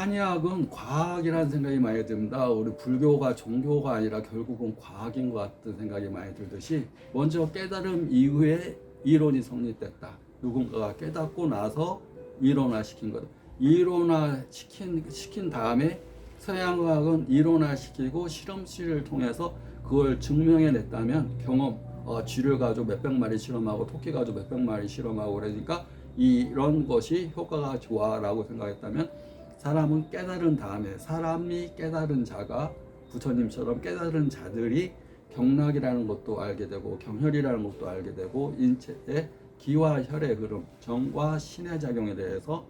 한의학은 과학이라는 생각이 많이 듭니다. 우리 불교가 종교가 아니라 결국은 과학인 것 같은 생각이 많이 들듯이 먼저 깨달음 이후에 이론이 성립됐다. 누군가가 깨닫고 나서 이론화시킨 거다. 이론화시킨 다음에 서양의학은 이론화시키고 실험실을 통해서 그걸 증명해냈다면 경험, 쥐를 가지고 몇백 마리 실험하고 토끼 가지고 몇백 마리 실험하고 그러니까 이런 것이 효과가 좋아라고 생각했다면 사람은 깨달은 다음에 사람이 깨달은 자가 부처님처럼 깨달은 자들이 경락이라는 것도 알게 되고 경혈이라는 것도 알게 되고 인체의 기와 혈의 흐름, 정과 신의 작용에 대해서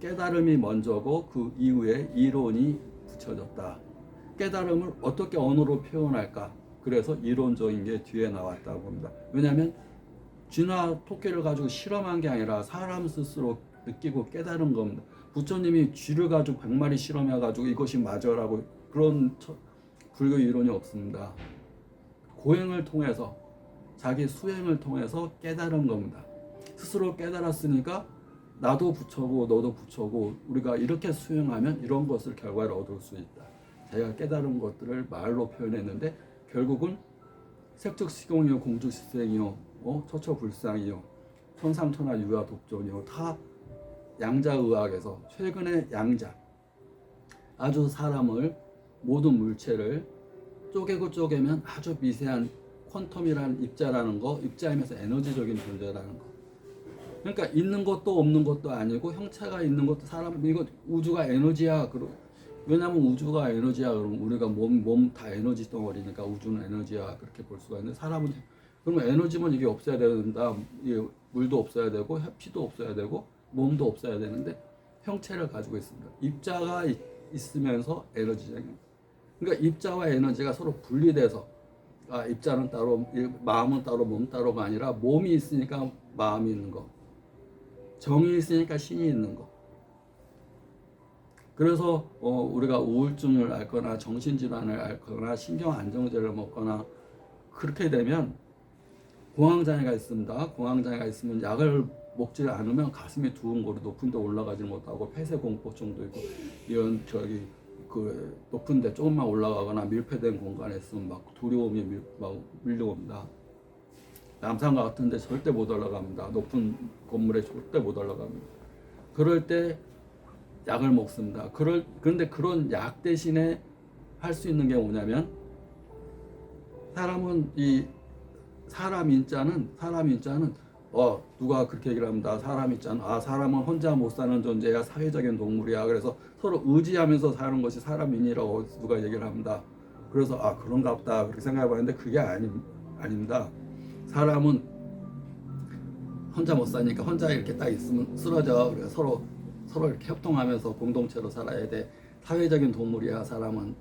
깨달음이 먼저고 그 이후에 이론이 붙여졌다. 깨달음을 어떻게 언어로 표현할까? 그래서 이론적인 게 뒤에 나왔다고 봅니다. 왜냐하면 쥐나 토끼를 가지고 실험한 게 아니라 사람 스스로 느끼고 깨달은 겁니다. 부처님이 쥐를 가지고 100마리 실험해가지고 이것이 맞아라고 그런 불교 이론이 없습니다. 고행을 통해서 자기 수행을 통해서 깨달은 겁니다. 스스로 깨달았으니까 나도 부처고 너도 부처고 우리가 이렇게 수행하면 이런 것을 결과를 얻을 수 있다. 자기가 깨달은 것들을 말로 표현했는데 결국은 색즉시공이요 공즉시생이요 처처불상이요 천상천하 유아독존이요 다 양자의학에서 최근에 양자 아주 사람을 모든 물체를 쪼개고 쪼개면 아주 미세한 퀀텀이라는 입자라는 거, 입자이면서 에너지적인 존재라는 거. 그러니까 있는 것도 없는 것도 아니고 형체가 있는 것도 사람 이거 우주가 에너지야. 왜냐하면 우주가 에너지야. 그러면 우리가 몸 다 에너지 덩어리니까 우주는 에너지야. 그렇게 볼 수가 있는데 사람은 그러면 에너지면 이게 없어야 된다. 물도 없어야 되고 피도 없어야 되고 몸도 없어야 되는데 형체를 가지고 있습니다. 입자가 있으면서 에너지적인. 그러니까 입자와 에너지가 서로 분리돼서 입자는 따로 마음은 따로 몸 따로가 아니라 몸이 있으니까 마음이 있는 거. 정이 있으니까 신이 있는 거. 그래서 우리가 우울증을 앓거나 정신질환을 앓거나 신경안정제를 먹거나 그렇게 되면 공황장애가 있습니다. 공황장애가 있으면 약을 먹지 않으면 가슴이 두근거리고 높은데 올라가지 못하고 폐쇄공포증도 있고 이런 그 높은데 조금만 올라가거나 밀폐된 공간에 있으면 막 두려움이 막 밀려옵니다. 남산 같은데 절대 못 올라갑니다. 높은 건물에 절대 못 올라갑니다. 그럴 때 약을 먹습니다. 그런데 그런 약 대신에 할 수 있는 게 뭐냐면 사람 인자는 누가 그렇게 얘기를 합니다. 사람 인자는 사람은 혼자 못 사는 존재야. 사회적인 동물이야. 그래서 서로 의지하면서 사는 것이 사람인이라고 누가 얘기를 합니다. 그래서 그런가 보다 그렇게 생각해봤는데 그게 아닙니다. 사람은 혼자 못 사니까 혼자 이렇게 딱 있으면 쓰러져. 그래서 서로 이렇게 협동하면서 공동체로 살아야 돼. 사회적인 동물이야 사람은.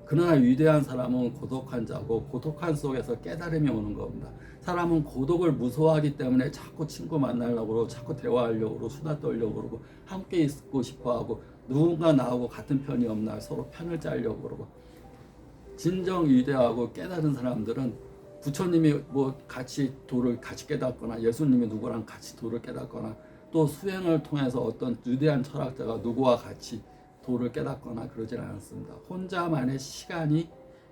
그러나 위대한 사람은 고독한 자고 고독한 속에서 깨달음이 오는 겁니다. 사람은 고독을 무서워하기 때문에 자꾸 친구 만나려고 그러고 자꾸 대화하려고 그러고 수다 떨려고 그러고 함께 있고 싶어하고 누군가 나하고 같은 편이 없나 서로 편을 짜려고 그러고. 진정 위대하고 깨달은 사람들은 부처님이 같이 도를 같이 깨닫거나 예수님이 누구랑 같이 도를 깨닫거나 또 수행을 통해서 어떤 위대한 철학자가 누구와 같이 도를 깨닫거나 그러질 않았습니다. 혼자만의 시간이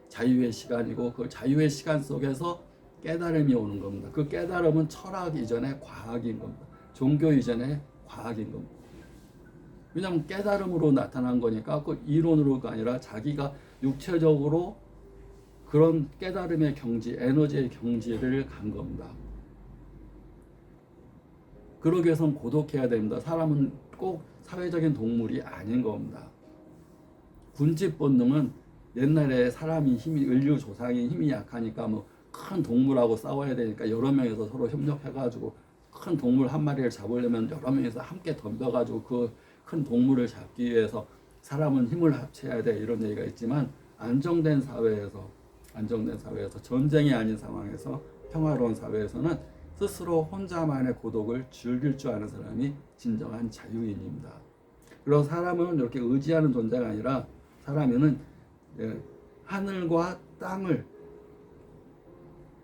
자유의 시간이고 그 자유의 시간 속에서 깨달음이 오는 겁니다. 그 깨달음은 철학 이전의 과학인 겁니다. 종교 이전의 과학인 겁니다. 왜냐하면 깨달음으로 나타난 거니까 그 이론으로가 아니라 자기가 육체적으로 그런 깨달음의 경지, 에너지의 경지를 간 겁니다. 그러기 위해서는 고독해야 됩니다. 사람은 꼭 사회적인 동물이 아닌 겁니다. 군집 본능은 옛날에 사람이 인류 조상이 힘이 약하니까 큰 동물하고 싸워야 되니까 여러 명이서 서로 협력해가지고 큰 동물 한 마리를 잡으려면 여러 명이서 함께 덤벼가지고 그 큰 동물을 잡기 위해서 사람은 힘을 합쳐야 돼 이런 얘기가 있지만 안정된 사회에서 전쟁이 아닌 상황에서 평화로운 사회에서는 스스로 혼자만의 고독을 즐길 줄 아는 사람이 진정한 자유인입니다. 그리고 사람은 이렇게 의지하는 존재가 아니라 사람은 하늘과 땅을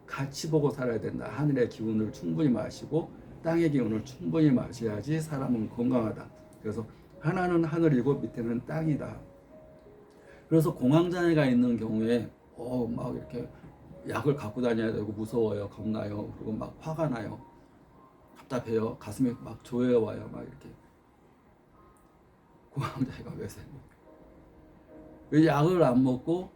같이 보고 살아야 된다. 하늘의 기운을 충분히 마시고 땅의 기운을 충분히 마셔야지 사람은 건강하다. 그래서 하나는 하늘이고 밑에는 땅이다. 그래서 공황장애가 있는 경우에 막 이렇게 약을 갖고 다녀야 되고 무서워요, 겁나요, 그리고 막 화가 나요, 답답해요, 가슴이 막 조여와요, 막 이렇게. 공황장애가 왜 생겨? 왜 약을 안 먹고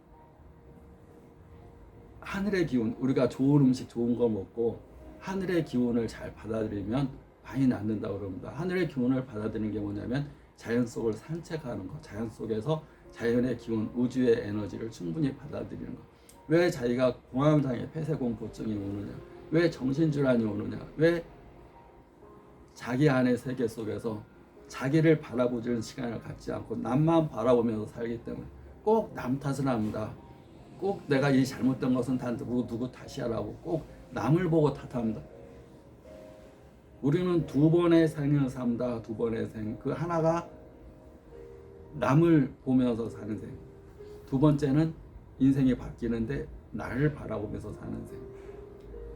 하늘의 기운, 우리가 좋은 음식 좋은 거 먹고 하늘의 기운을 잘 받아들이면 많이 낫는다고 그럽니다. 하늘의 기운을 받아들이는 게 뭐냐면 자연 속을 산책하는 거, 자연 속에서 자연의 기운, 우주의 에너지를 충분히 받아들이는 거. 왜 자기가 공황장애, 폐쇄공포증이 오느냐, 왜 정신질환이 오느냐, 왜 자기 안의 세계 속에서 자기를 바라보는 시간을 갖지 않고 남만 바라보면서 살기 때문에 꼭 남 탓을 합니다. 꼭 내가 이 잘못된 것은 다 누구 탓이야라고 꼭 남을 보고 탓합니다. 우리는 두 번의 생을 삽니다. 두 번의 생. 그 하나가 남을 보면서 사는 생. 두 번째는 인생이 바뀌는데 나를 바라보면서 사는 생.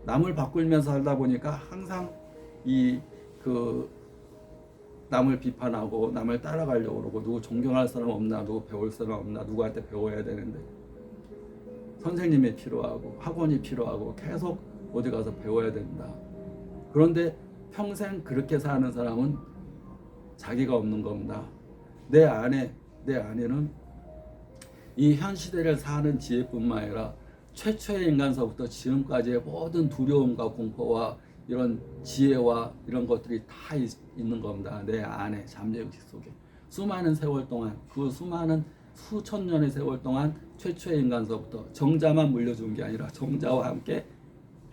남을 바꾸면서 살다 보니까 항상 남을 비판하고 남을 따라가려고 그러고, 누구 존경할 사람 없나, 누구 배울 사람 없나, 누구한테 배워야 되는데 선생님이 필요하고 학원이 필요하고 계속 어디 가서 배워야 된다. 그런데 평생 그렇게 사는 사람은 자기가 없는 겁니다. 내 안에는 이 현 시대를 사는 지혜뿐만 아니라 최초의 인간서부터 지금까지의 모든 두려움과 공포와 이런 지혜와 이런 것들이 다 있는 겁니다. 내 안에 잠재의식 속에 수많은 세월 동안, 그 수많은 수천 년의 세월 동안 최초의 인간서부터 정자만 물려준 게 아니라 정자와 함께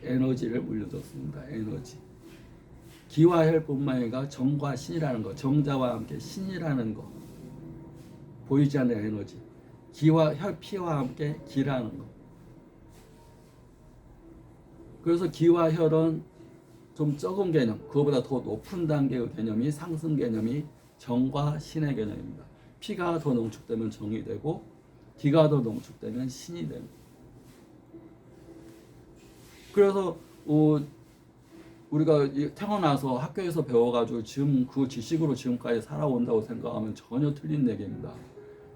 에너지를 물려줬습니다. 에너지. 기와 혈뿐만 아니라 정과 신이라는 거, 정자와 함께 신이라는 거, 보이지 않는 에너지, 기와 혈, 피와 함께 기라는 거. 그래서 기와 혈은 좀 적은 개념, 그거보다 더 높은 단계의 개념이 상승 개념이 정과 신의 개념입니다. 피가 더 농축되면 정이 되고 기가 더 농축되면 신이 됩니다. 그래서 우리가 태어나서 학교에서 배워가지고 지금 그 지식으로 지금까지 살아온다고 생각하면 전혀 틀린 얘기입니다.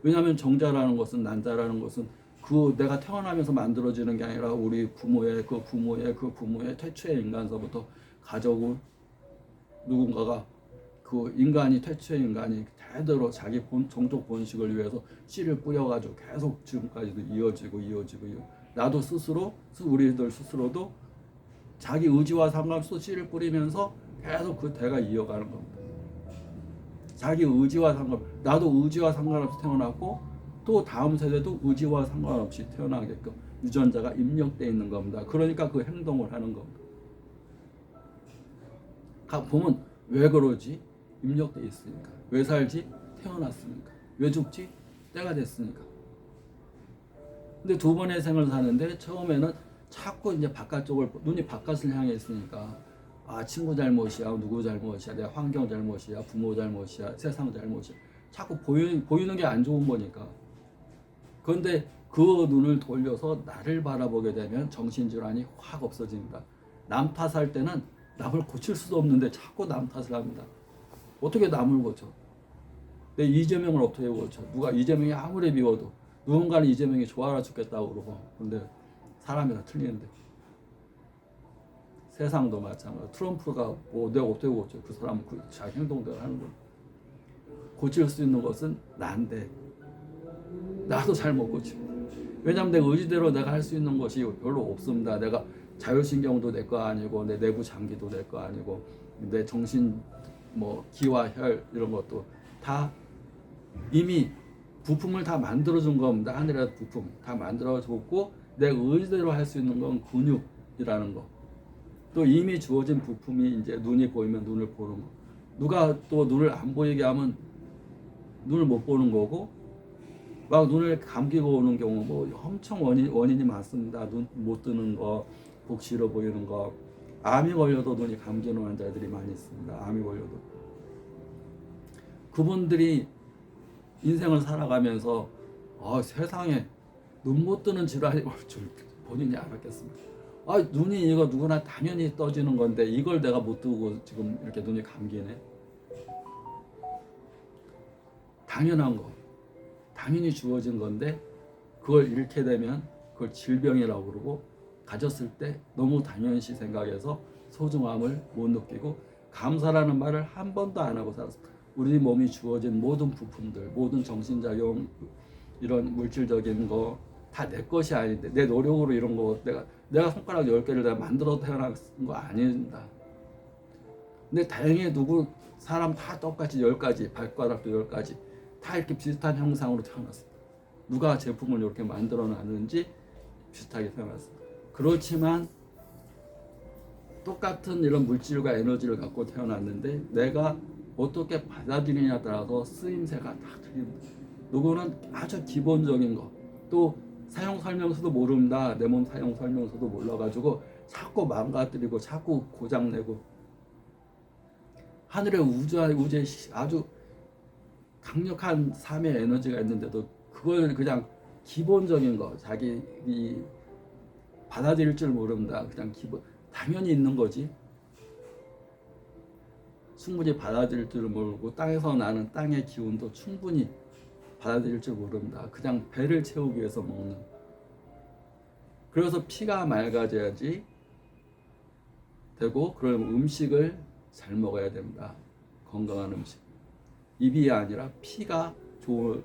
왜냐하면 정자라는 것은, 난자라는 것은 그 내가 태어나면서 만들어지는 게 아니라 우리 부모의 태초의 인간서부터 가져온 누군가가, 그 인간이, 태초의 인간이 대대로 자기 종족 본식을 위해서 씨를 뿌려가지고 계속 지금까지도 이어지고 나도 스스로, 우리들 스스로도 자기 의지와 상관없이 씨를 뿌리면서 계속 그 대가 이어가는 겁니다. 자기 의지와 나도 의지와 상관없이 태어났고 또 다음 세대도 의지와 상관없이 태어나게끔 유전자가 입력되어 있는 겁니다. 그러니까 그 행동을 하는 겁니다. 보면 왜 그러지? 입력되어 있으니까. 왜 살지? 태어났으니까. 왜 죽지? 때가 됐으니까. 근데 두 번의 생을 사는데 처음에는 자꾸 이제 바깥쪽을, 눈이 바깥을 향해 있으니까 친구 잘못이야, 누구 잘못이야, 내 환경 잘못이야, 부모 잘못이야, 세상 잘못이야. 자꾸 보이는 게 안 좋은 거니까. 그런데 그 눈을 돌려서 나를 바라보게 되면 정신질환이 확 없어집니다. 남 탓할 때는 남을 고칠 수도 없는데 자꾸 남 탓을 합니다. 어떻게 남을 고쳐? 내 이재명을 어떻게 고쳐? 누가 이재명이 아무리 미워도 누군가는 이재명이 좋아라 죽겠다고 그러고, 근데 사람이 다 틀리는데. 세상도 마찬가지로 트럼프가 내가 어떻게 고쳐? 그 사람은 자기 행동대로 하는 거예요. 고칠 수 있는 것은 난데 나도 잘 못 고치고. 왜냐하면 내 의지대로 내가 할 수 있는 것이 별로 없습니다. 내가 자율신경도 내 거 아니고, 내 내부 장기도 내 거 아니고, 내 정신 기와 혈 이런 것도 다 이미 부품을 다 만들어준 겁니다. 하늘의 부품 다 만들어줬고, 내 의지대로 할 수 있는 건 근육이라는 거. 또 이미 주어진 부품이 이제 눈이 보이면 눈을 보는 거. 누가 또 눈을 안 보이게 하면 눈을 못 보는 거고, 막 눈을 감기고 오는 경우 엄청 원인이 많습니다. 눈 못 뜨는 거, 복 싫어 보이는 거, 암이 걸려도 눈이 감기는 환자들이 많이 있습니다. 암이 걸려도. 그분들이 인생을 살아가면서 세상에 눈 못 뜨는 질환이 올 줄 본인이 알았겠습니다. 눈이 이거 누구나 당연히 떠지는 건데 이걸 내가 못 뜨고 지금 이렇게 눈이 감기네. 당연한 거, 당연히 주어진 건데 그걸 잃게 되면 그걸 질병이라고 그러고, 가졌을 때 너무 당연시 생각해서 소중함을 못 느끼고 감사라는 말을 한 번도 안 하고 살았어. 우리 몸이 주어진 모든 부품들, 모든 정신작용, 이런 물질적인 거 다 내 것이 아닌데, 내 노력으로 이런 거 내가 손가락 10개를 내가 만들어 태어난 거 아니다. 근데 다행히 사람 다 똑같이 10가지, 발가락도 10가지 다 이렇게 비슷한 형상으로 태어났어. 누가 제품을 이렇게 만들어 놨는지 비슷하게 태어났어. 그렇지만 똑같은 이런 물질과 에너지를 갖고 태어났는데 내가 어떻게 받아들이냐에 따라서 쓰임새가 다 틀립니다. 누구는 아주 기본적인 거, 또 사용 설명서도 모릅니다. 내 몸 사용 설명서도 몰라가지고 자꾸 망가뜨리고 자꾸 고장내고, 하늘에 우주에 아주 강력한 삶의 에너지가 있는데도 그걸 그냥 기본적인 거 자기 받아들일 줄 모릅니다. 그냥 당연히 있는 거지. 충분히 받아들일 줄 모르고, 땅에서 나는 땅의 기운도 충분히 받아들일 줄 모릅니다. 그냥 배를 채우기 위해서 먹는. 그래서 피가 맑아져야지 되고, 그럼 음식을 잘 먹어야 됩니다. 건강한 음식. 입이 아니라 피가 좋은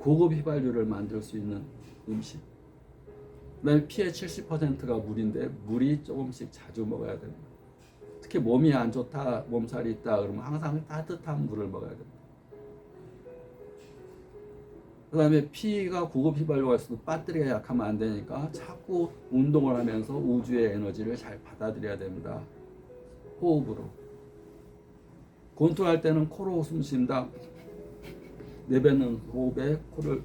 고급 휘발유를 만들 수 있는 음식. 그다음에 피의 70%가 물인데 물이 조금씩 자주 먹어야 됩니다. 특히 몸이 안 좋다, 몸살이 있다 그러면 항상 따뜻한 물을 먹어야 됩니다. 그 다음에 피가 고급 휘발유가 있어도 배터리가 약하면 안 되니까 자꾸 운동을 하면서 우주의 에너지를 잘 받아들여야 됩니다. 호흡으로. 권투할 때는 코로 숨 쉰다. 내뱉는 호흡에 코를,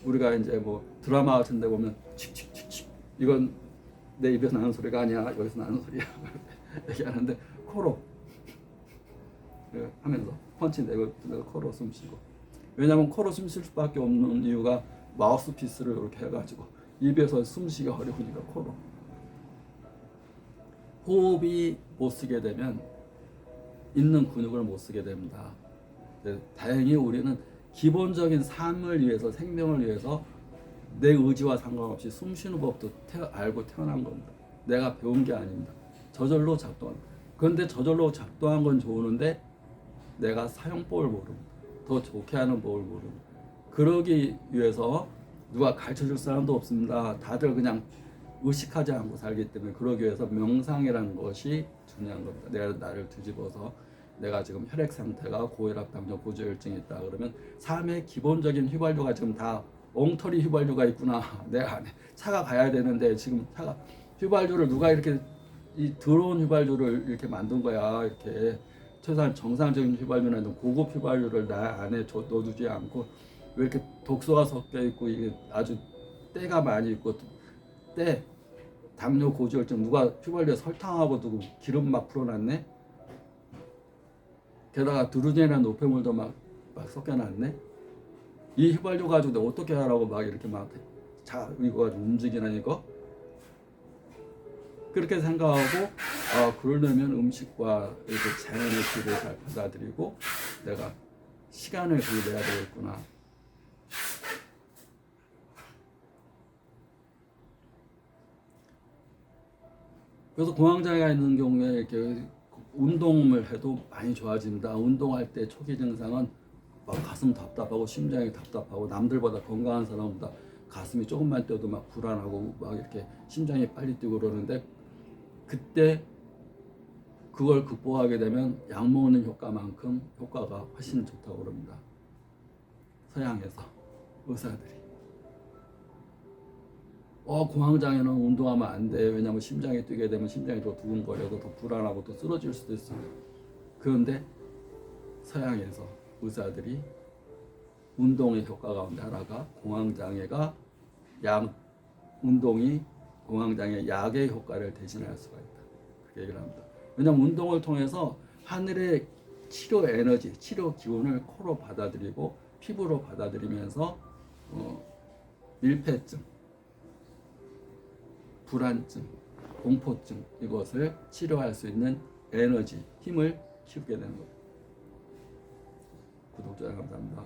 우리가 이제 뭐 드라마 같은 데 보면 칙칙칙칙, 이건 내 입에서 나는 소리가 아니야, 여기서 나는 소리야 얘기하는데 코로 하면서 펀치 내고 코로 숨 쉬고. 왜냐하면 코로 숨 쉴 수밖에 없는 이유가 마우스피스를 이렇게 해가지고 입에서 숨쉬기 어려우니까 코로. 호흡이 못 쓰게 되면 있는 근육을 못 쓰게 됩니다. 다행히 우리는 기본적인 삶을 위해서, 생명을 위해서 내 의지와 상관없이 숨 쉬는 법도 알고 태어난 겁니다. 내가 배운 게 아닙니다. 저절로 작동한. 그런데 저절로 작동한 건 좋은데 내가 사용법을 모릅니다. 더 좋게 하는 법을 모릅니다. 그러기 위해서 누가 가르쳐줄 사람도 없습니다. 다들 그냥 의식하지 않고 살기 때문에, 그러기 위해서 명상이라는 것이 중요한 겁니다. 내가 나를 뒤집어서, 내가 지금 혈액 상태가 고혈압, 당뇨, 고지혈증이 있다 그러면 삶의 기본적인 휘발유가 지금 다 엉터리 휘발유가 있구나. 내 안에 차가 가야 되는데 지금 차가, 휘발유를 누가 이렇게 이 더러운 휘발유를 이렇게 만든 거야. 이렇게 최소한 정상적인 휘발유는 고급 휘발유를 나 안에 넣어두지 않고 왜 이렇게 독소가 섞여 있고, 이게 아주 때가 많이 있고, 때 당뇨, 고지혈증, 누가 휘발유에 설탕하고 두고 기름 막 풀어놨네. 게다가 드루젠이나 노폐물도 막 섞여놨네. 이 휘발유 가지고 내가 어떻게 하라고 막 이렇게 막 이거 가지고 움직이나 이거. 그렇게 생각하고, 그러려면 음식과 이렇게 자연의 길을 잘 받아들이고 내가 시간을 들여야 되겠구나. 그래서 공황장애가 있는 경우에 이렇게 운동을 해도 많이 좋아집니다. 운동할 때 초기 증상은 막 가슴 답답하고 심장이 답답하고, 남들보다 건강한 사람보다 가슴이 조금만 뛰어도 막 불안하고 막 이렇게 심장이 빨리 뛰고 그러는데, 그때 그걸 극복하게 되면 약 먹는 효과만큼 효과가 훨씬 좋다고 그럽니다. 서양에서 의사들이. 공황장애는 운동하면 안 돼. 왜냐하면 심장이 뛰게 되면 심장이 더 두근거려도 더 불안하고 또 쓰러질 수도 있어요. 그런데 서양에서 의사들이 운동의 효과 가운데 하나가 공황장애가 운동이 공황장애 약의 효과를 대신할 수가 있다. 그렇게 얘기를 합니다. 왜냐하면 운동을 통해서 하늘의 치료 에너지, 치료 기운을 코로 받아들이고 피부로 받아들이면서 밀폐증, 불안증, 공포증, 이것을 치료할 수 있는 에너지, 힘을 키우게 되는 겁니다. 구독. 감사합니다.